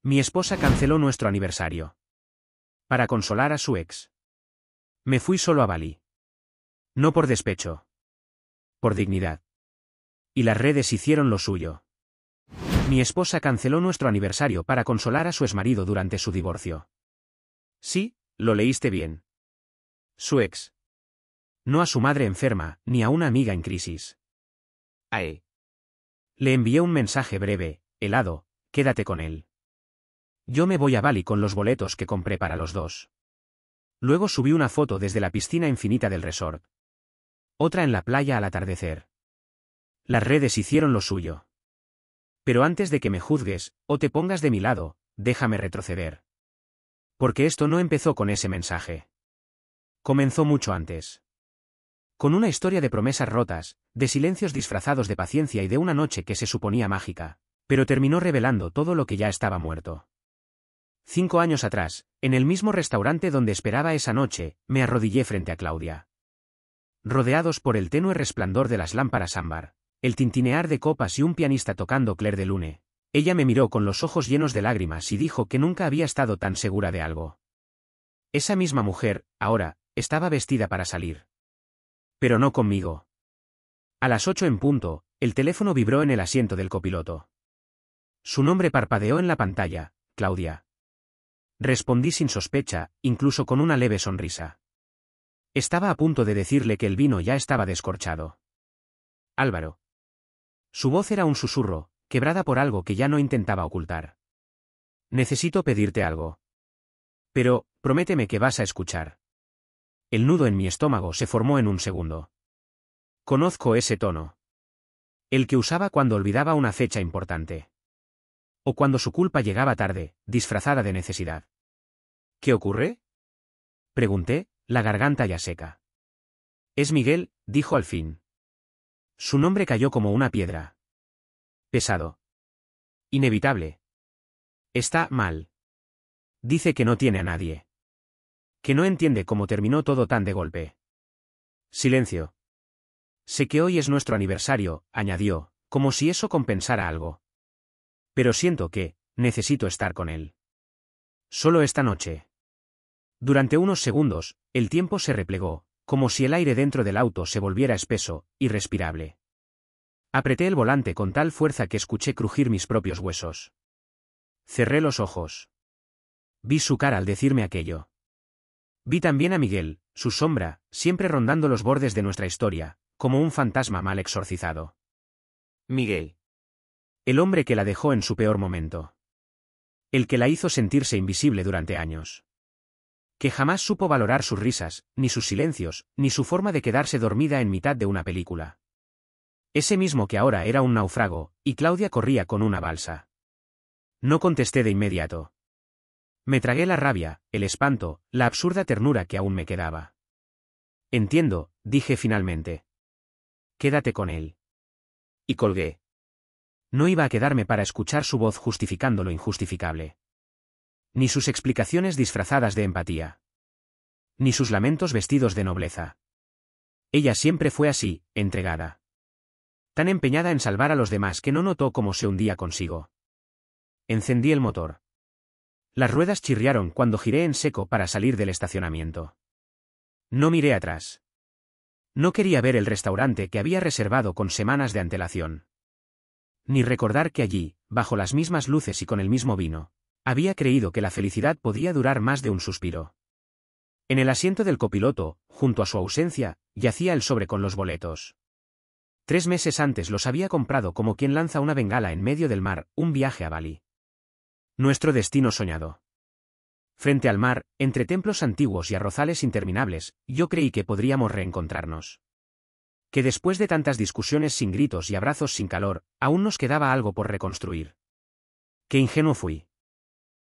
Mi esposa canceló nuestro aniversario. Para consolar a su ex. Me fui solo a Bali. No por despecho. Por dignidad. Y las redes hicieron lo suyo. Mi esposa canceló nuestro aniversario para consolar a su exmarido durante su divorcio. Sí, lo leíste bien. Su ex. No a su madre enferma, ni a una amiga en crisis. Ae. Le envié un mensaje breve, helado, quédate con él. Yo me voy a Bali con los boletos que compré para los dos. Luego subí una foto desde la piscina infinita del resort. Otra en la playa al atardecer. Las redes hicieron lo suyo. Pero antes de que me juzgues, o te pongas de mi lado, déjame retroceder. Porque esto no empezó con ese mensaje. Comenzó mucho antes. Con una historia de promesas rotas, de silencios disfrazados de paciencia y de una noche que se suponía mágica, pero terminó revelando todo lo que ya estaba muerto. 5 años atrás, en el mismo restaurante donde esperaba esa noche, me arrodillé frente a Claudia. Rodeados por el tenue resplandor de las lámparas ámbar, el tintinear de copas y un pianista tocando Clair de Lune, ella me miró con los ojos llenos de lágrimas y dijo que nunca había estado tan segura de algo. Esa misma mujer, ahora, estaba vestida para salir. Pero no conmigo. A las 8 en punto, el teléfono vibró en el asiento del copiloto. Su nombre parpadeó en la pantalla, Claudia. Respondí sin sospecha, incluso con una leve sonrisa. Estaba a punto de decirle que el vino ya estaba descorchado. Álvaro. Su voz era un susurro, quebrada por algo que ya no intentaba ocultar. Necesito pedirte algo. Pero, prométeme que vas a escuchar. El nudo en mi estómago se formó en un segundo. Conozco ese tono. El que usaba cuando olvidaba una fecha importante. O cuando su culpa llegaba tarde, disfrazada de necesidad. ¿Qué ocurre? Pregunté, la garganta ya seca. Es Miguel, dijo al fin. Su nombre cayó como una piedra. Pesado. Inevitable. Está mal. Dice que no tiene a nadie. Que no entiende cómo terminó todo tan de golpe. Silencio. Sé que hoy es nuestro aniversario, añadió, como si eso compensara algo. Pero siento que, necesito estar con él. Solo esta noche. Durante unos segundos, el tiempo se replegó, como si el aire dentro del auto se volviera espeso, irrespirable. Apreté el volante con tal fuerza que escuché crujir mis propios huesos. Cerré los ojos. Vi su cara al decirme aquello. Vi también a Miguel, su sombra, siempre rondando los bordes de nuestra historia, como un fantasma mal exorcizado. Miguel. El hombre que la dejó en su peor momento. El que la hizo sentirse invisible durante años. Que jamás supo valorar sus risas, ni sus silencios, ni su forma de quedarse dormida en mitad de una película. Ese mismo que ahora era un náufrago, y Claudia corría con una balsa. No contesté de inmediato. Me tragué la rabia, el espanto, la absurda ternura que aún me quedaba. Entiendo, dije finalmente. Quédate con él. Y colgué. No iba a quedarme para escuchar su voz justificando lo injustificable. Ni sus explicaciones disfrazadas de empatía. Ni sus lamentos vestidos de nobleza. Ella siempre fue así, entregada. Tan empeñada en salvar a los demás que no notó cómo se hundía consigo. Encendí el motor. Las ruedas chirriaron cuando giré en seco para salir del estacionamiento. No miré atrás. No quería ver el restaurante que había reservado con semanas de antelación. Ni recordar que allí, bajo las mismas luces y con el mismo vino, había creído que la felicidad podía durar más de un suspiro. En el asiento del copiloto, junto a su ausencia, yacía el sobre con los boletos. 3 meses antes los había comprado como quien lanza una bengala en medio del mar, un viaje a Bali. Nuestro destino soñado. Frente al mar, entre templos antiguos y arrozales interminables, yo creí que podríamos reencontrarnos. Que después de tantas discusiones sin gritos y abrazos sin calor, aún nos quedaba algo por reconstruir. Qué ingenuo fui.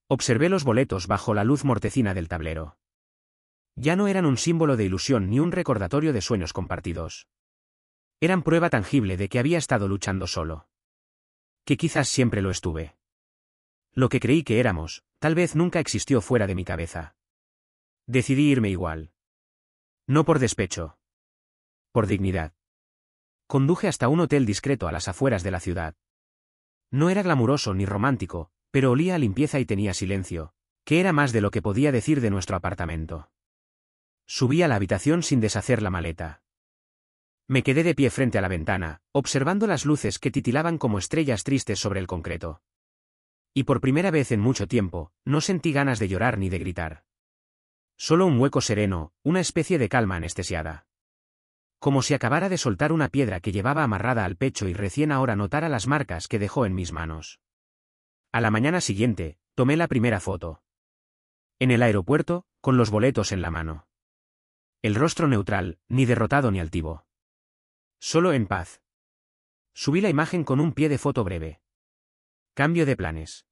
Observé los boletos bajo la luz mortecina del tablero. Ya no eran un símbolo de ilusión ni un recordatorio de sueños compartidos. Eran prueba tangible de que había estado luchando solo. Que quizás siempre lo estuve. Lo que creí que éramos, tal vez nunca existió fuera de mi cabeza. Decidí irme igual. No por despecho. Por dignidad. Conduje hasta un hotel discreto a las afueras de la ciudad. No era glamuroso ni romántico, pero olía a limpieza y tenía silencio, que era más de lo que podía decir de nuestro apartamento. Subí a la habitación sin deshacer la maleta. Me quedé de pie frente a la ventana, observando las luces que titilaban como estrellas tristes sobre el concreto. Y por primera vez en mucho tiempo, no sentí ganas de llorar ni de gritar. Solo un hueco sereno, una especie de calma anestesiada. Como si acabara de soltar una piedra que llevaba amarrada al pecho y recién ahora notara las marcas que dejó en mis manos. A la mañana siguiente, tomé la primera foto. En el aeropuerto, con los boletos en la mano. El rostro neutral, ni derrotado ni altivo. Solo en paz. Subí la imagen con un pie de foto breve. Cambio de planes.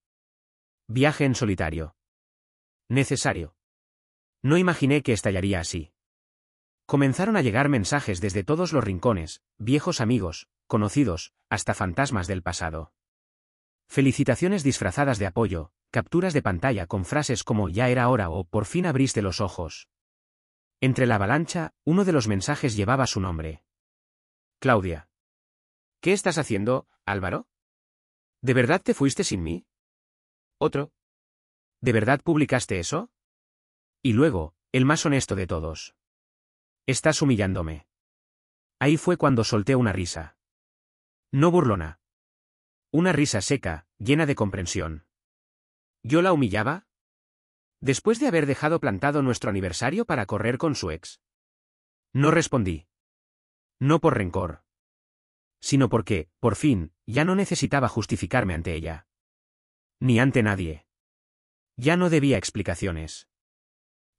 Viaje en solitario. Necesario. No imaginé que estallaría así. Comenzaron a llegar mensajes desde todos los rincones, viejos amigos, conocidos, hasta fantasmas del pasado. Felicitaciones disfrazadas de apoyo, capturas de pantalla con frases como "ya era hora" o "por fin abriste los ojos". Entre la avalancha, uno de los mensajes llevaba su nombre. Claudia. ¿Qué estás haciendo, Álvaro? ¿De verdad te fuiste sin mí? Otro. ¿De verdad publicaste eso? Y luego, el más honesto de todos. Estás humillándome. Ahí fue cuando solté una risa. No burlona. Una risa seca, llena de comprensión. ¿Yo la humillaba? Después de haber dejado plantado nuestro aniversario para correr con su ex. No respondí. No por rencor. Sino porque, por fin, ya no necesitaba justificarme ante ella. Ni ante nadie. Ya no debía explicaciones.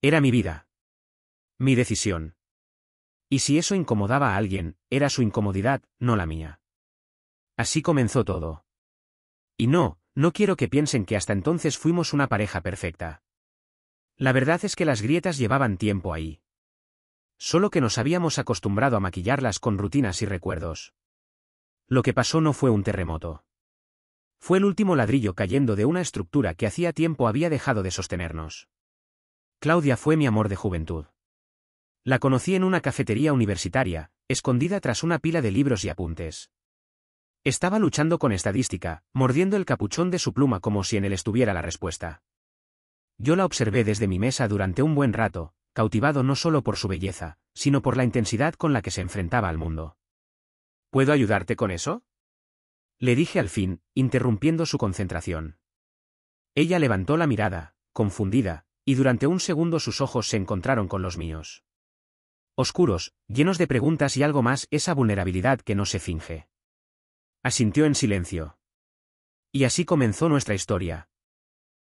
Era mi vida. Mi decisión. Y si eso incomodaba a alguien, era su incomodidad, no la mía. Así comenzó todo. Y no quiero que piensen que hasta entonces fuimos una pareja perfecta. La verdad es que las grietas llevaban tiempo ahí. Solo que nos habíamos acostumbrado a maquillarlas con rutinas y recuerdos. Lo que pasó no fue un terremoto. Fue el último ladrillo cayendo de una estructura que hacía tiempo había dejado de sostenernos. Claudia fue mi amor de juventud. La conocí en una cafetería universitaria, escondida tras una pila de libros y apuntes. Estaba luchando con estadística, mordiendo el capuchón de su pluma como si en él estuviera la respuesta. Yo la observé desde mi mesa durante un buen rato, cautivado no solo por su belleza, sino por la intensidad con la que se enfrentaba al mundo. ¿Puedo ayudarte con eso? Le dije al fin, interrumpiendo su concentración. Ella levantó la mirada, confundida, y durante un segundo sus ojos se encontraron con los míos. Oscuros, llenos de preguntas y algo más, esa vulnerabilidad que no se finge. Asintió en silencio. Y así comenzó nuestra historia.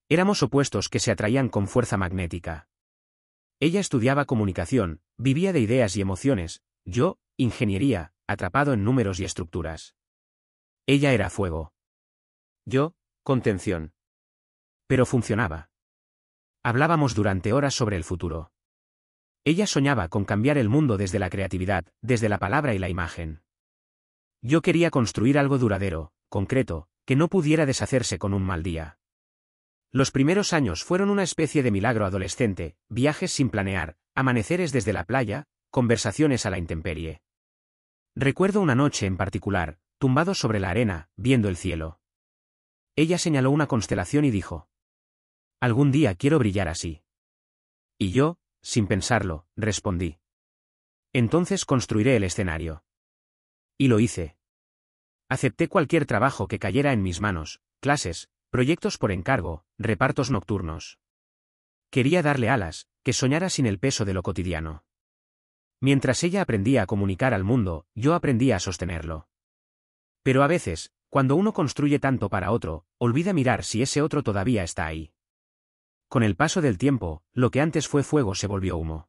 Éramos opuestos que se atraían con fuerza magnética. Ella estudiaba comunicación, vivía de ideas y emociones, yo, ingeniería, atrapado en números y estructuras. Ella era fuego. Yo, contención. Pero funcionaba. Hablábamos durante horas sobre el futuro. Ella soñaba con cambiar el mundo desde la creatividad, desde la palabra y la imagen. Yo quería construir algo duradero, concreto, que no pudiera deshacerse con un mal día. Los primeros años fueron una especie de milagro adolescente, viajes sin planear, amaneceres desde la playa, conversaciones a la intemperie. Recuerdo una noche en particular, tumbado sobre la arena, viendo el cielo. Ella señaló una constelación y dijo: «Algún día quiero brillar así». Y yo, sin pensarlo, respondí: «Entonces construiré el escenario». Y lo hice. Acepté cualquier trabajo que cayera en mis manos, clases, proyectos por encargo, repartos nocturnos. Quería darle alas, que soñara sin el peso de lo cotidiano. Mientras ella aprendía a comunicar al mundo, yo aprendía a sostenerlo. Pero a veces, cuando uno construye tanto para otro, olvida mirar si ese otro todavía está ahí. Con el paso del tiempo, lo que antes fue fuego se volvió humo.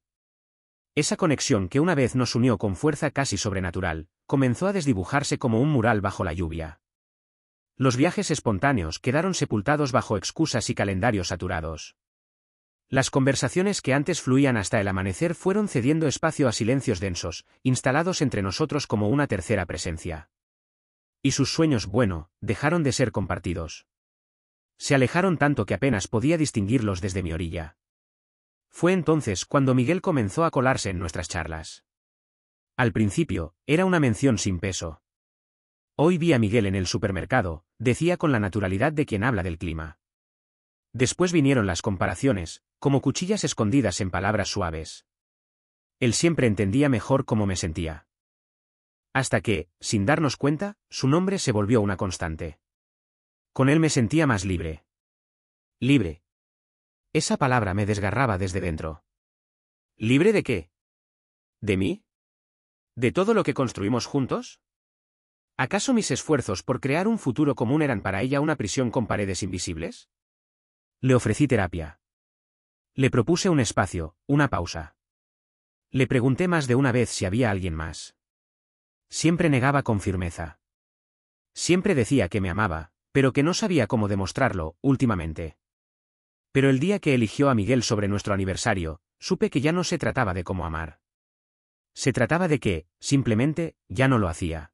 Esa conexión que una vez nos unió con fuerza casi sobrenatural, comenzó a desdibujarse como un mural bajo la lluvia. Los viajes espontáneos quedaron sepultados bajo excusas y calendarios saturados. Las conversaciones que antes fluían hasta el amanecer fueron cediendo espacio a silencios densos, instalados entre nosotros como una tercera presencia. Y sus sueños, bueno, dejaron de ser compartidos. Se alejaron tanto que apenas podía distinguirlos desde mi orilla. Fue entonces cuando Miguel comenzó a colarse en nuestras charlas. Al principio, era una mención sin peso. Hoy vi a Miguel en el supermercado, decía con la naturalidad de quien habla del clima. Después vinieron las comparaciones, como cuchillas escondidas en palabras suaves. Él siempre entendía mejor cómo me sentía. Hasta que, sin darnos cuenta, su nombre se volvió una constante. Con él me sentía más libre. Libre. Esa palabra me desgarraba desde dentro. ¿Libre de qué? ¿De mí? ¿De todo lo que construimos juntos? ¿Acaso mis esfuerzos por crear un futuro común eran para ella una prisión con paredes invisibles? Le ofrecí terapia. Le propuse un espacio, una pausa. Le pregunté más de una vez si había alguien más. Siempre negaba con firmeza. Siempre decía que me amaba, pero que no sabía cómo demostrarlo, últimamente. Pero el día que eligió a Miguel sobre nuestro aniversario, supe que ya no se trataba de cómo amar. Se trataba de que, simplemente, ya no lo hacía.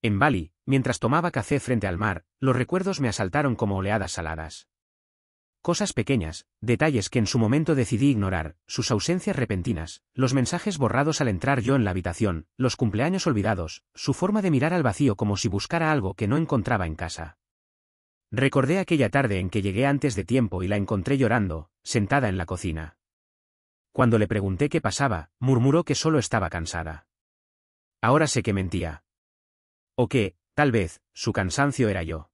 En Bali, mientras tomaba café frente al mar, los recuerdos me asaltaron como oleadas saladas. Cosas pequeñas, detalles que en su momento decidí ignorar, sus ausencias repentinas, los mensajes borrados al entrar yo en la habitación, los cumpleaños olvidados, su forma de mirar al vacío como si buscara algo que no encontraba en casa. Recordé aquella tarde en que llegué antes de tiempo y la encontré llorando, sentada en la cocina. Cuando le pregunté qué pasaba, murmuró que solo estaba cansada. Ahora sé que mentía. O que, tal vez, su cansancio era yo.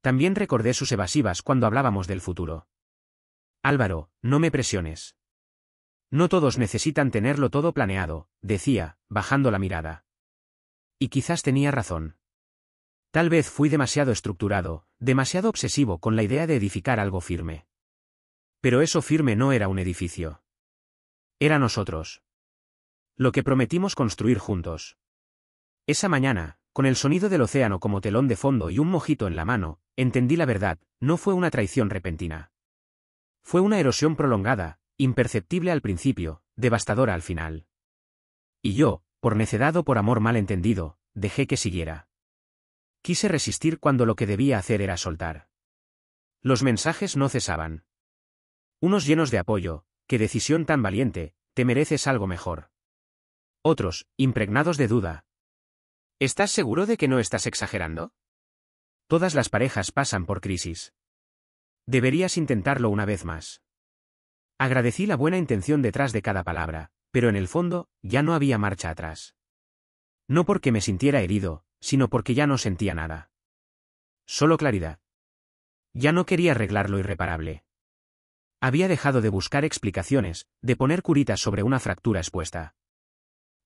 También recordé sus evasivas cuando hablábamos del futuro. Álvaro, no me presiones. No todos necesitan tenerlo todo planeado, decía, bajando la mirada. Y quizás tenía razón. Tal vez fui demasiado estructurado, demasiado obsesivo con la idea de edificar algo firme. Pero eso firme no era un edificio. Era nosotros. Lo que prometimos construir juntos. Esa mañana, con el sonido del océano como telón de fondo y un mojito en la mano, entendí la verdad, no fue una traición repentina. Fue una erosión prolongada, imperceptible al principio, devastadora al final. Y yo, por necedad o por amor mal entendido, dejé que siguiera. Quise resistir cuando lo que debía hacer era soltar. Los mensajes no cesaban. Unos llenos de apoyo, qué decisión tan valiente, te mereces algo mejor. Otros, impregnados de duda. ¿Estás seguro de que no estás exagerando? Todas las parejas pasan por crisis. Deberías intentarlo una vez más. Agradecí la buena intención detrás de cada palabra, pero en el fondo, ya no había marcha atrás. No porque me sintiera herido, sino porque ya no sentía nada. Solo claridad. Ya no quería arreglar lo irreparable. Había dejado de buscar explicaciones, de poner curitas sobre una fractura expuesta.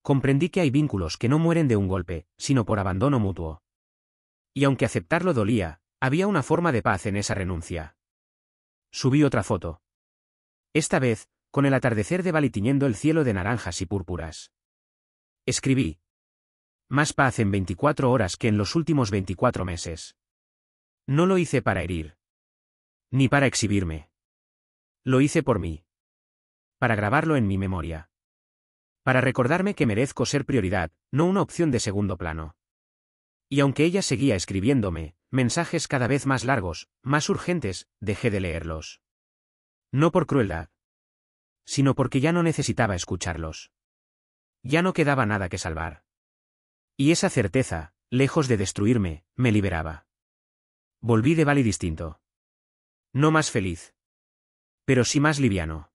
Comprendí que hay vínculos que no mueren de un golpe, sino por abandono mutuo. Y aunque aceptarlo dolía, había una forma de paz en esa renuncia. Subí otra foto. Esta vez, con el atardecer de Bali tiñendo el cielo de naranjas y púrpuras. Escribí. Más paz en 24 horas que en los últimos 24 meses. No lo hice para herir. Ni para exhibirme. Lo hice por mí. Para grabarlo en mi memoria. Para recordarme que merezco ser prioridad, no una opción de segundo plano. Y aunque ella seguía escribiéndome, mensajes cada vez más largos, más urgentes, dejé de leerlos. No por crueldad. Sino porque ya no necesitaba escucharlos. Ya no quedaba nada que salvar. Y esa certeza, lejos de destruirme, me liberaba. Volví de Bali distinto. No más feliz. Pero sí más liviano.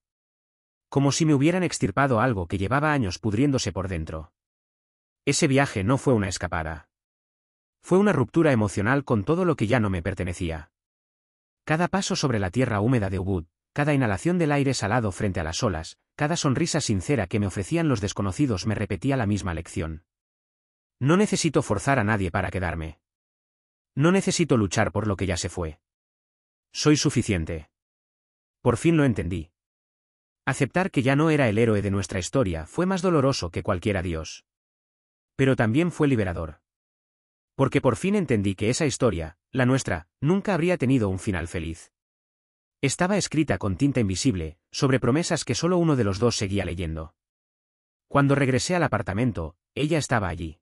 Como si me hubieran extirpado algo que llevaba años pudriéndose por dentro. Ese viaje no fue una escapada. Fue una ruptura emocional con todo lo que ya no me pertenecía. Cada paso sobre la tierra húmeda de Ubud, cada inhalación del aire salado frente a las olas, cada sonrisa sincera que me ofrecían los desconocidos me repetía la misma lección. No necesito forzar a nadie para quedarme. No necesito luchar por lo que ya se fue. Soy suficiente. Por fin lo entendí. Aceptar que ya no era el héroe de nuestra historia fue más doloroso que cualquier adiós. Pero también fue liberador. Porque por fin entendí que esa historia, la nuestra, nunca habría tenido un final feliz. Estaba escrita con tinta invisible, sobre promesas que solo uno de los dos seguía leyendo. Cuando regresé al apartamento, ella estaba allí.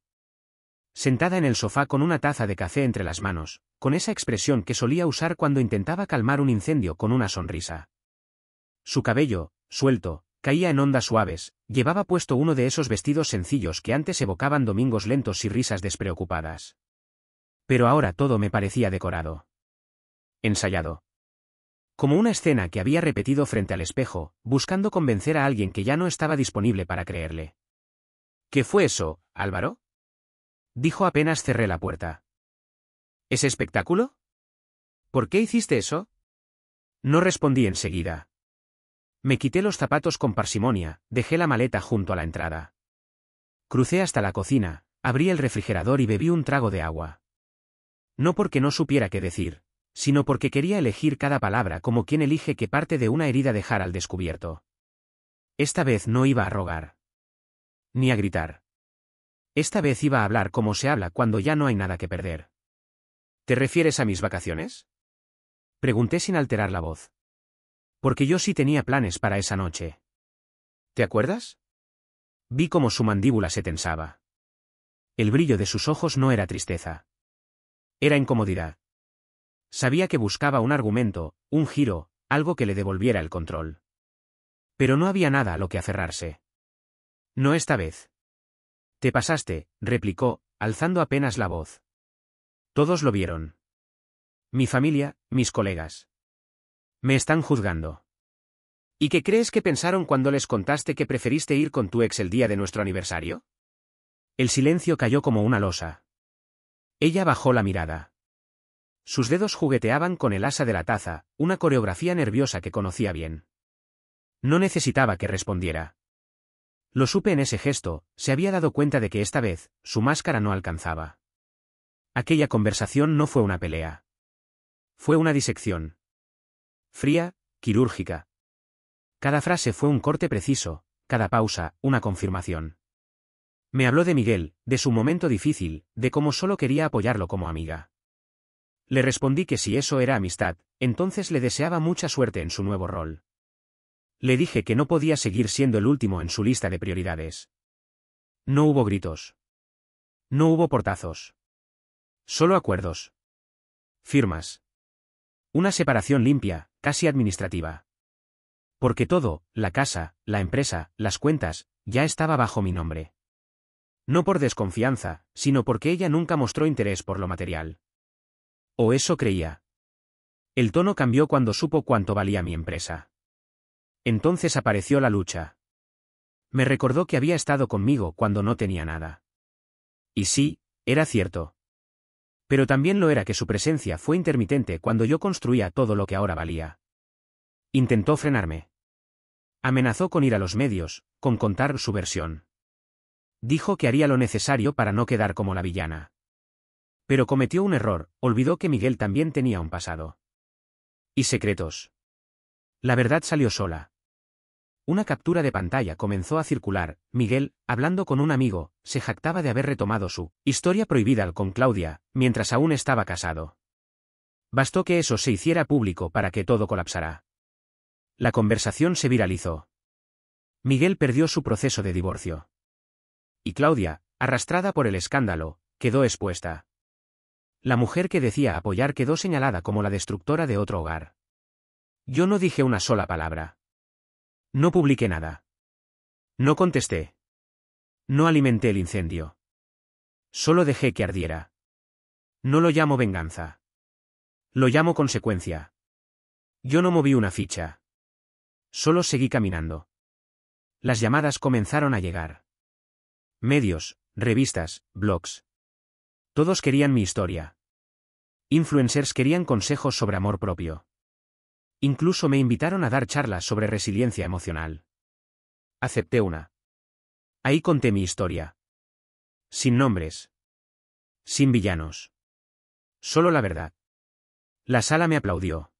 Sentada en el sofá con una taza de café entre las manos, con esa expresión que solía usar cuando intentaba calmar un incendio con una sonrisa. Su cabello, suelto, caía en ondas suaves, llevaba puesto uno de esos vestidos sencillos que antes evocaban domingos lentos y risas despreocupadas. Pero ahora todo me parecía decorado. Ensayado. Como una escena que había repetido frente al espejo, buscando convencer a alguien que ya no estaba disponible para creerle. ¿Qué fue eso, Álvaro? Dijo apenas cerré la puerta. ¿Ese espectáculo? ¿Por qué hiciste eso? No respondí enseguida. Me quité los zapatos con parsimonia, dejé la maleta junto a la entrada. Crucé hasta la cocina, abrí el refrigerador y bebí un trago de agua. No porque no supiera qué decir, sino porque quería elegir cada palabra como quien elige qué parte de una herida dejar al descubierto. Esta vez no iba a rogar. Ni a gritar. Esta vez iba a hablar como se habla cuando ya no hay nada que perder. ¿Te refieres a mis vacaciones? Pregunté sin alterar la voz. Porque yo sí tenía planes para esa noche. ¿Te acuerdas? Vi cómo su mandíbula se tensaba. El brillo de sus ojos no era tristeza. Era incomodidad. Sabía que buscaba un argumento, un giro, algo que le devolviera el control. Pero no había nada a lo que aferrarse. No esta vez. Te pasaste, replicó, alzando apenas la voz. Todos lo vieron. Mi familia, mis colegas. Me están juzgando. ¿Y qué crees que pensaron cuando les contaste que preferiste ir con tu ex el día de nuestro aniversario? El silencio cayó como una losa. Ella bajó la mirada. Sus dedos jugueteaban con el asa de la taza, una coreografía nerviosa que conocía bien. No necesitaba que respondiera. Lo supe en ese gesto, se había dado cuenta de que esta vez, su máscara no alcanzaba. Aquella conversación no fue una pelea. Fue una disección. Fría, quirúrgica. Cada frase fue un corte preciso, cada pausa, una confirmación. Me habló de Miguel, de su momento difícil, de cómo solo quería apoyarlo como amiga. Le respondí que si eso era amistad, entonces le deseaba mucha suerte en su nuevo rol. Le dije que no podía seguir siendo el último en su lista de prioridades. No hubo gritos. No hubo portazos. Solo acuerdos. Firmas. Una separación limpia, casi administrativa. Porque todo, la casa, la empresa, las cuentas, ya estaba bajo mi nombre. No por desconfianza, sino porque ella nunca mostró interés por lo material. O eso creía. El tono cambió cuando supo cuánto valía mi empresa. Entonces apareció la lucha. Me recordó que había estado conmigo cuando no tenía nada. Y sí, era cierto. Pero también lo era que su presencia fue intermitente cuando yo construía todo lo que ahora valía. Intentó frenarme. Amenazó con ir a los medios, con contar su versión. Dijo que haría lo necesario para no quedar como la villana. Pero cometió un error, olvidó que Miguel también tenía un pasado. Y secretos. La verdad salió sola. Una captura de pantalla comenzó a circular. Miguel, hablando con un amigo, se jactaba de haber retomado su historia prohibida con Claudia, mientras aún estaba casado. Bastó que eso se hiciera público para que todo colapsara. La conversación se viralizó. Miguel perdió su proceso de divorcio. Y Claudia, arrastrada por el escándalo, quedó expuesta. La mujer que decía apoyar quedó señalada como la destructora de otro hogar. Yo no dije una sola palabra. No publiqué nada. No contesté. No alimenté el incendio. Solo dejé que ardiera. No lo llamo venganza. Lo llamo consecuencia. Yo no moví una ficha. Solo seguí caminando. Las llamadas comenzaron a llegar. Medios, revistas, blogs. Todos querían mi historia. Influencers querían consejos sobre amor propio. Incluso me invitaron a dar charlas sobre resiliencia emocional. Acepté una. Ahí conté mi historia. Sin nombres. Sin villanos. Solo la verdad. La sala me aplaudió.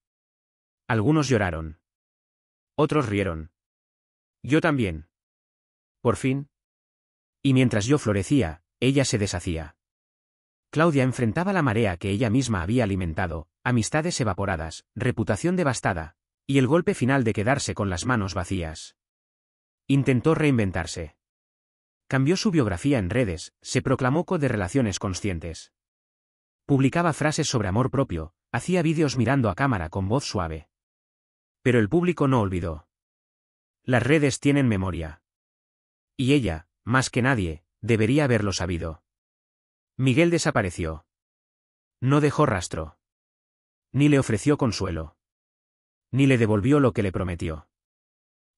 Algunos lloraron. Otros rieron. Yo también. Por fin. Y mientras yo florecía, ella se deshacía. Claudia enfrentaba la marea que ella misma había alimentado, amistades evaporadas, reputación devastada, y el golpe final de quedarse con las manos vacías. Intentó reinventarse. Cambió su biografía en redes, se proclamó coach de relaciones conscientes. Publicaba frases sobre amor propio, hacía vídeos mirando a cámara con voz suave. Pero el público no olvidó. Las redes tienen memoria. Y ella, más que nadie, debería haberlo sabido. Miguel desapareció. No dejó rastro. Ni le ofreció consuelo. Ni le devolvió lo que le prometió.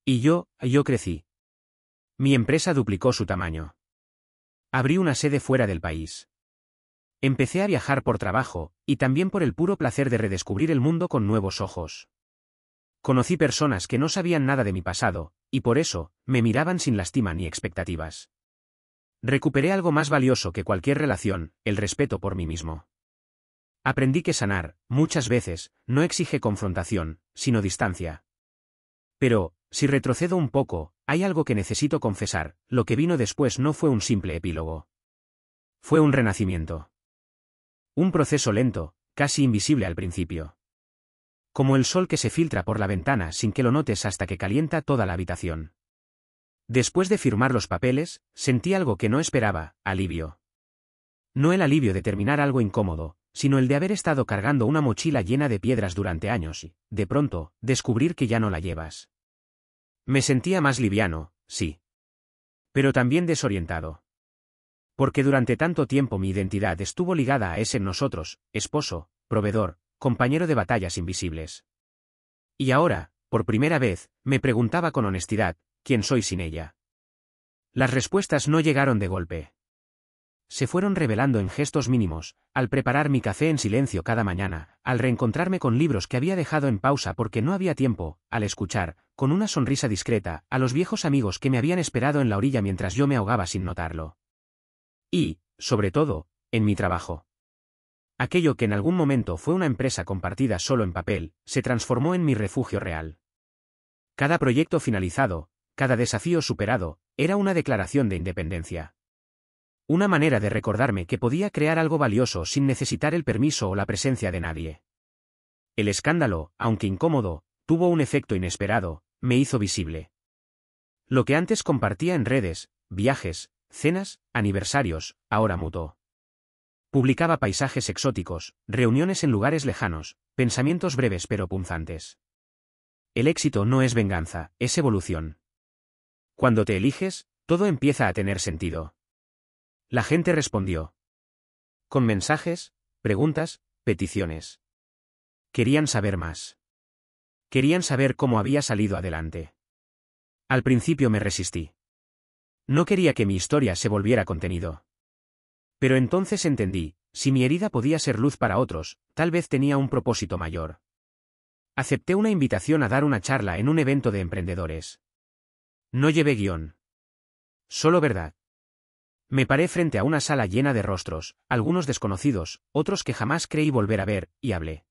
Y yo crecí. Mi empresa duplicó su tamaño. Abrí una sede fuera del país. Empecé a viajar por trabajo, y también por el puro placer de redescubrir el mundo con nuevos ojos. Conocí personas que no sabían nada de mi pasado, y por eso, me miraban sin lástima ni expectativas. Recuperé algo más valioso que cualquier relación, el respeto por mí mismo. Aprendí que sanar, muchas veces, no exige confrontación, sino distancia. Pero, si retrocedo un poco, hay algo que necesito confesar: lo que vino después no fue un simple epílogo. Fue un renacimiento. Un proceso lento, casi invisible al principio. Como el sol que se filtra por la ventana sin que lo notes hasta que calienta toda la habitación. Después de firmar los papeles, sentí algo que no esperaba: alivio. No el alivio de terminar algo incómodo, sino el de haber estado cargando una mochila llena de piedras durante años y, de pronto, descubrir que ya no la llevas. Me sentía más liviano, sí. Pero también desorientado. Porque durante tanto tiempo mi identidad estuvo ligada a ese nosotros: esposo, proveedor, compañero de batallas invisibles. Y ahora, por primera vez, me preguntaba con honestidad: ¿quién soy sin ella? Las respuestas no llegaron de golpe. Se fueron revelando en gestos mínimos: al preparar mi café en silencio cada mañana, al reencontrarme con libros que había dejado en pausa porque no había tiempo, al escuchar, con una sonrisa discreta, a los viejos amigos que me habían esperado en la orilla mientras yo me ahogaba sin notarlo. Y, sobre todo, en mi trabajo. Aquello que en algún momento fue una empresa compartida solo en papel, se transformó en mi refugio real. Cada proyecto finalizado, cada desafío superado, era una declaración de independencia. Una manera de recordarme que podía crear algo valioso sin necesitar el permiso o la presencia de nadie. El escándalo, aunque incómodo, tuvo un efecto inesperado: me hizo visible. Lo que antes compartía en redes, viajes, cenas, aniversarios, ahora mutó. Publicaba paisajes exóticos, reuniones en lugares lejanos, pensamientos breves pero punzantes. El éxito no es venganza, es evolución. Cuando te eliges, todo empieza a tener sentido. La gente respondió. Con mensajes, preguntas, peticiones. Querían saber más. Querían saber cómo había salido adelante. Al principio me resistí. No quería que mi historia se volviera contenido. Pero entonces entendí: si mi herida podía ser luz para otros, tal vez tenía un propósito mayor. Acepté una invitación a dar una charla en un evento de emprendedores. No llevé guión. Solo verdad. Me paré frente a una sala llena de rostros, algunos desconocidos, otros que jamás creí volver a ver, y hablé.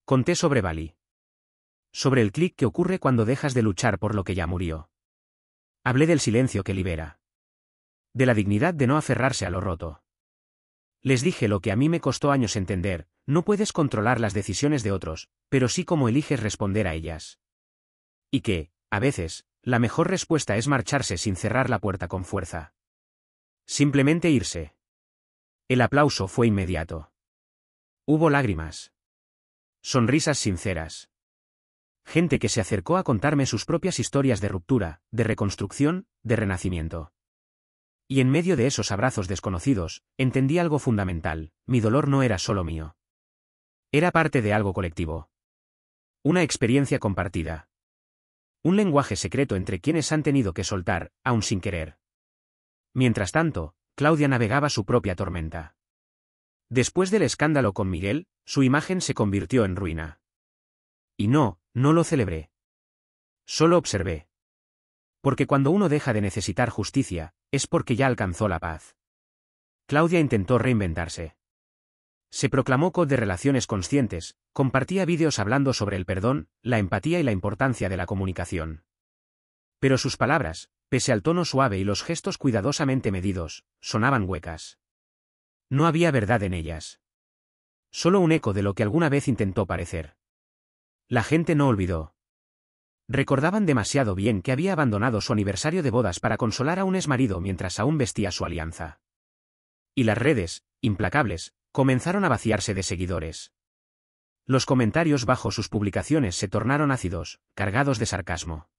Conté sobre Bali. Sobre el clic que ocurre cuando dejas de luchar por lo que ya murió. Hablé del silencio que libera. De la dignidad de no aferrarse a lo roto. Les dije lo que a mí me costó años entender: no puedes controlar las decisiones de otros, pero sí cómo eliges responder a ellas. Y que, a veces, la mejor respuesta es marcharse sin cerrar la puerta con fuerza. Simplemente irse. El aplauso fue inmediato. Hubo lágrimas. Sonrisas sinceras. Gente que se acercó a contarme sus propias historias de ruptura, de reconstrucción, de renacimiento. Y en medio de esos abrazos desconocidos, entendí algo fundamental: mi dolor no era solo mío. Era parte de algo colectivo. Una experiencia compartida. Un lenguaje secreto entre quienes han tenido que soltar, aun sin querer. Mientras tanto, Claudia navegaba su propia tormenta. Después del escándalo con Miguel, su imagen se convirtió en ruina. Y no lo celebré. Solo observé. Porque cuando uno deja de necesitar justicia, es porque ya alcanzó la paz. Claudia intentó reinventarse. Se proclamó coach de relaciones conscientes, compartía vídeos hablando sobre el perdón, la empatía y la importancia de la comunicación. Pero sus palabras, pese al tono suave y los gestos cuidadosamente medidos, sonaban huecas. No había verdad en ellas. Solo un eco de lo que alguna vez intentó parecer. La gente no olvidó. Recordaban demasiado bien que había abandonado su aniversario de bodas para consolar a un exmarido mientras aún vestía su alianza. Y las redes, implacables, comenzaron a vaciarse de seguidores. Los comentarios bajo sus publicaciones se tornaron ácidos, cargados de sarcasmo.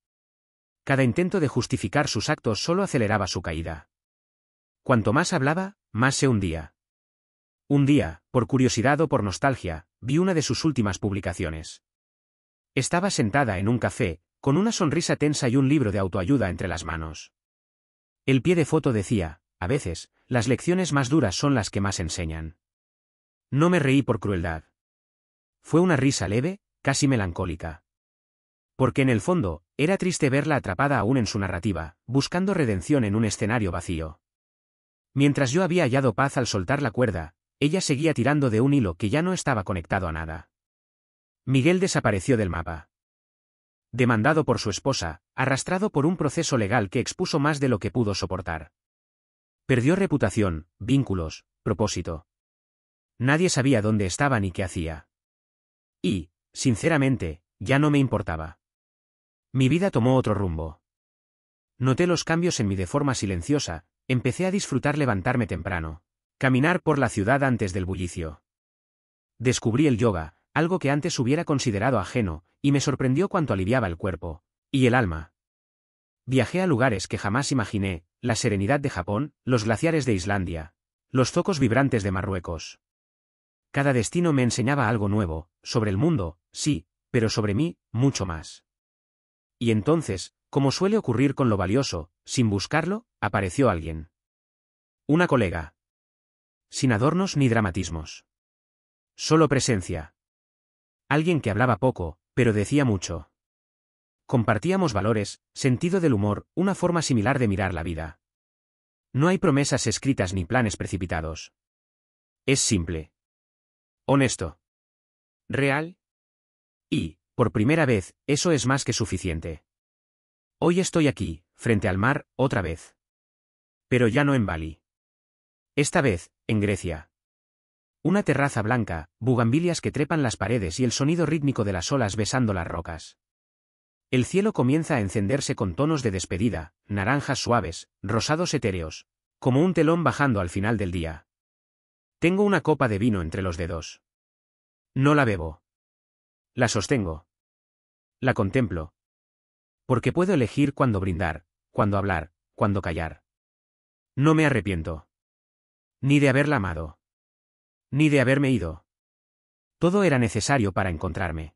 Cada intento de justificar sus actos solo aceleraba su caída. Cuanto más hablaba, más se hundía. Un día, por curiosidad o por nostalgia, vi una de sus últimas publicaciones. Estaba sentada en un café, con una sonrisa tensa y un libro de autoayuda entre las manos. El pie de foto decía: a veces, las lecciones más duras son las que más enseñan. No me reí por crueldad. Fue una risa leve, casi melancólica. Porque en el fondo, era triste verla atrapada aún en su narrativa, buscando redención en un escenario vacío. Mientras yo había hallado paz al soltar la cuerda, ella seguía tirando de un hilo que ya no estaba conectado a nada. Miguel desapareció del mapa. Demandado por su esposa, arrastrado por un proceso legal que expuso más de lo que pudo soportar. Perdió reputación, vínculos, propósito. Nadie sabía dónde estaba ni qué hacía. Y, sinceramente, ya no me importaba. Mi vida tomó otro rumbo. Noté los cambios en mí de forma silenciosa, empecé a disfrutar levantarme temprano, caminar por la ciudad antes del bullicio. Descubrí el yoga, algo que antes hubiera considerado ajeno, y me sorprendió cuánto aliviaba el cuerpo y el alma. Viajé a lugares que jamás imaginé: la serenidad de Japón, los glaciares de Islandia, los zocos vibrantes de Marruecos. Cada destino me enseñaba algo nuevo, sobre el mundo, sí, pero sobre mí, mucho más. Y entonces, como suele ocurrir con lo valioso, sin buscarlo, apareció alguien. Una colega. Sin adornos ni dramatismos. Solo presencia. Alguien que hablaba poco, pero decía mucho. Compartíamos valores, sentido del humor, una forma similar de mirar la vida. No hay promesas escritas ni planes precipitados. Es simple. Honesto. Real. Y, por primera vez, eso es más que suficiente. Hoy estoy aquí, frente al mar, otra vez. Pero ya no en Bali. Esta vez, en Grecia. Una terraza blanca, bugambilias que trepan las paredes y el sonido rítmico de las olas besando las rocas. El cielo comienza a encenderse con tonos de despedida, naranjas suaves, rosados etéreos, como un telón bajando al final del día. Tengo una copa de vino entre los dedos. No la bebo. La sostengo. La contemplo. Porque puedo elegir cuándo brindar, cuándo hablar, cuándo callar. No me arrepiento. Ni de haberla amado. Ni de haberme ido. Todo era necesario para encontrarme.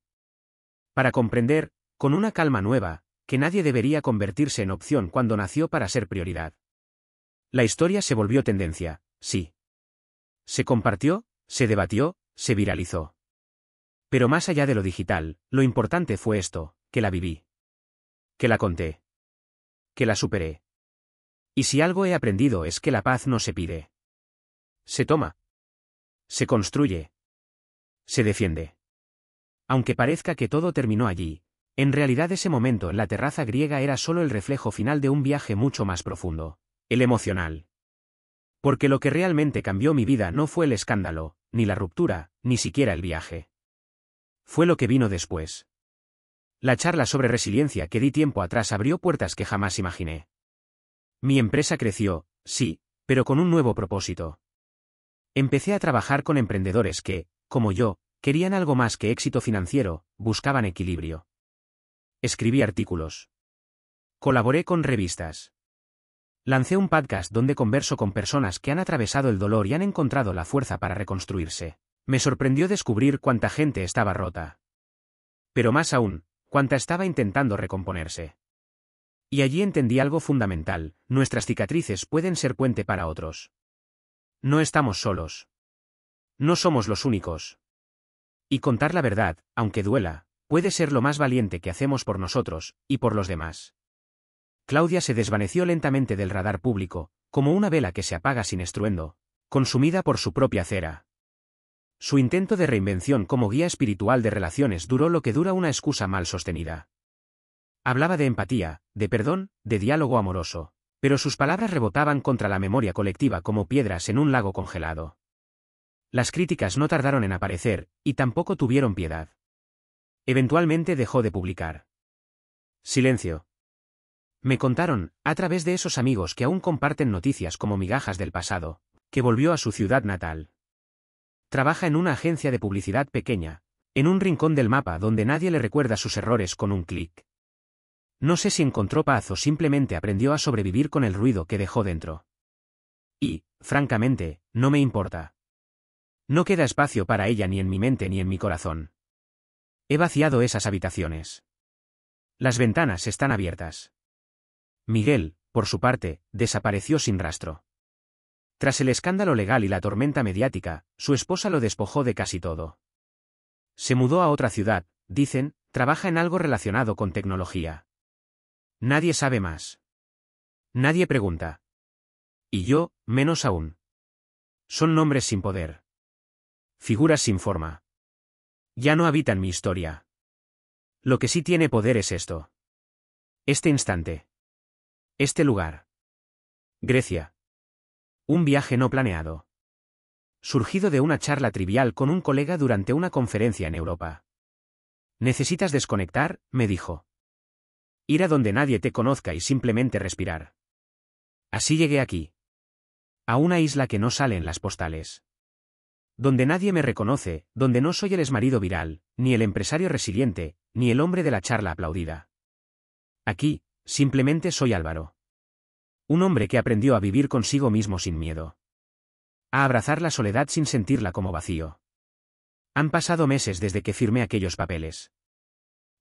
Para comprender, con una calma nueva, que nadie debería convertirse en opción cuando nació para ser prioridad. La historia se volvió tendencia, sí. Se compartió, se debatió, se viralizó. Pero más allá de lo digital, lo importante fue esto: que la viví. Que la conté. Que la superé. Y si algo he aprendido es que la paz no se pide. Se toma. Se construye. Se defiende. Aunque parezca que todo terminó allí, en realidad ese momento en la terraza griega era solo el reflejo final de un viaje mucho más profundo, el emocional. Porque lo que realmente cambió mi vida no fue el escándalo, ni la ruptura, ni siquiera el viaje. Fue lo que vino después. La charla sobre resiliencia que di tiempo atrás abrió puertas que jamás imaginé. Mi empresa creció, sí, pero con un nuevo propósito. Empecé a trabajar con emprendedores que, como yo, querían algo más que éxito financiero, buscaban equilibrio. Escribí artículos. Colaboré con revistas. Lancé un podcast donde converso con personas que han atravesado el dolor y han encontrado la fuerza para reconstruirse. Me sorprendió descubrir cuánta gente estaba rota. Pero más aún, cuánta estaba intentando recomponerse. Y allí entendí algo fundamental: nuestras cicatrices pueden ser puente para otros. No estamos solos. No somos los únicos. Y contar la verdad, aunque duela, puede ser lo más valiente que hacemos por nosotros, y por los demás. Claudia se desvaneció lentamente del radar público, como una vela que se apaga sin estruendo, consumida por su propia cera. Su intento de reinvención como guía espiritual de relaciones duró lo que dura una excusa mal sostenida. Hablaba de empatía, de perdón, de diálogo amoroso, pero sus palabras rebotaban contra la memoria colectiva como piedras en un lago congelado. Las críticas no tardaron en aparecer, y tampoco tuvieron piedad. Eventualmente dejó de publicar. Silencio. Me contaron, a través de esos amigos que aún comparten noticias como migajas del pasado, que volvió a su ciudad natal. Trabaja en una agencia de publicidad pequeña, en un rincón del mapa donde nadie le recuerda sus errores con un clic. No sé si encontró paz o simplemente aprendió a sobrevivir con el ruido que dejó dentro. Y, francamente, no me importa. No queda espacio para ella ni en mi mente ni en mi corazón. He vaciado esas habitaciones. Las ventanas están abiertas. Miguel, por su parte, desapareció sin rastro. Tras el escándalo legal y la tormenta mediática, su esposa lo despojó de casi todo. Se mudó a otra ciudad, dicen, trabaja en algo relacionado con tecnología. Nadie sabe más. Nadie pregunta. Y yo, menos aún. Son nombres sin poder. Figuras sin forma. Ya no habitan mi historia. Lo que sí tiene poder es esto. Este instante. Este lugar. Grecia. Un viaje no planeado. Surgido de una charla trivial con un colega durante una conferencia en Europa. ¿Necesitas desconectar?, me dijo. Ir a donde nadie te conozca y simplemente respirar. Así llegué aquí. A una isla que no sale en las postales. Donde nadie me reconoce, donde no soy el exmarido viral, ni el empresario resiliente, ni el hombre de la charla aplaudida. Aquí, simplemente soy Álvaro. Un hombre que aprendió a vivir consigo mismo sin miedo. A abrazar la soledad sin sentirla como vacío. Han pasado meses desde que firmé aquellos papeles.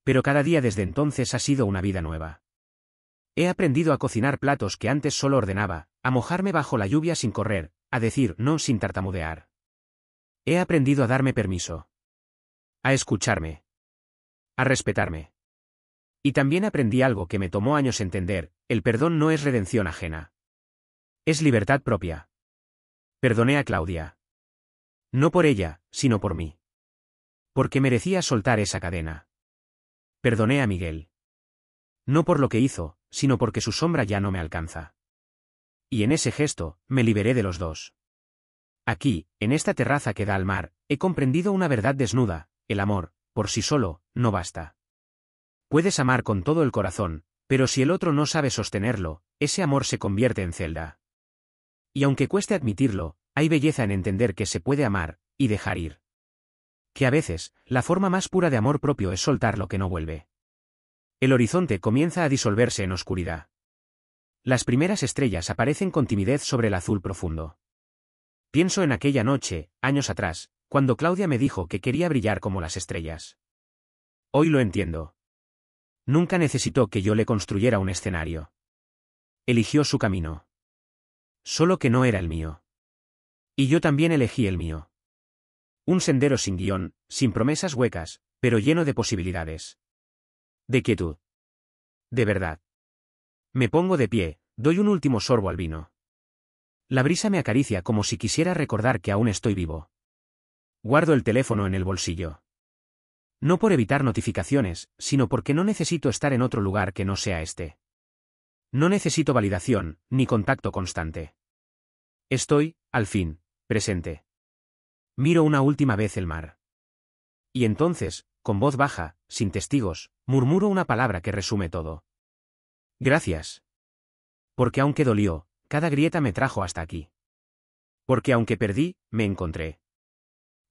Pero cada día desde entonces ha sido una vida nueva. He aprendido a cocinar platos que antes solo ordenaba, a mojarme bajo la lluvia sin correr, a decir no sin tartamudear. He aprendido a darme permiso. A escucharme. A respetarme. Y también aprendí algo que me tomó años entender: el perdón no es redención ajena. Es libertad propia. Perdoné a Claudia. No por ella, sino por mí. Porque merecía soltar esa cadena. Perdoné a Miguel. No por lo que hizo, sino porque su sombra ya no me alcanza. Y en ese gesto, me liberé de los dos. Aquí, en esta terraza que da al mar, he comprendido una verdad desnuda: el amor, por sí solo, no basta. Puedes amar con todo el corazón, pero si el otro no sabe sostenerlo, ese amor se convierte en celda. Y aunque cueste admitirlo, hay belleza en entender que se puede amar, y dejar ir. Que a veces, la forma más pura de amor propio es soltar lo que no vuelve. El horizonte comienza a disolverse en oscuridad. Las primeras estrellas aparecen con timidez sobre el azul profundo. Pienso en aquella noche, años atrás, cuando Claudia me dijo que quería brillar como las estrellas. Hoy lo entiendo. Nunca necesitó que yo le construyera un escenario. Eligió su camino. Solo que no era el mío. Y yo también elegí el mío. Un sendero sin guión, sin promesas huecas, pero lleno de posibilidades. De quietud. De verdad. Me pongo de pie, doy un último sorbo al vino. La brisa me acaricia como si quisiera recordar que aún estoy vivo. Guardo el teléfono en el bolsillo. No por evitar notificaciones, sino porque no necesito estar en otro lugar que no sea este. No necesito validación, ni contacto constante. Estoy, al fin, presente. Miro una última vez el mar. Y entonces, con voz baja, sin testigos, murmuro una palabra que resume todo. Gracias. Porque aunque dolió, cada grieta me trajo hasta aquí. Porque aunque perdí, me encontré.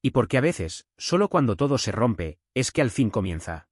Y porque a veces, solo cuando todo se rompe, es que al fin comienza.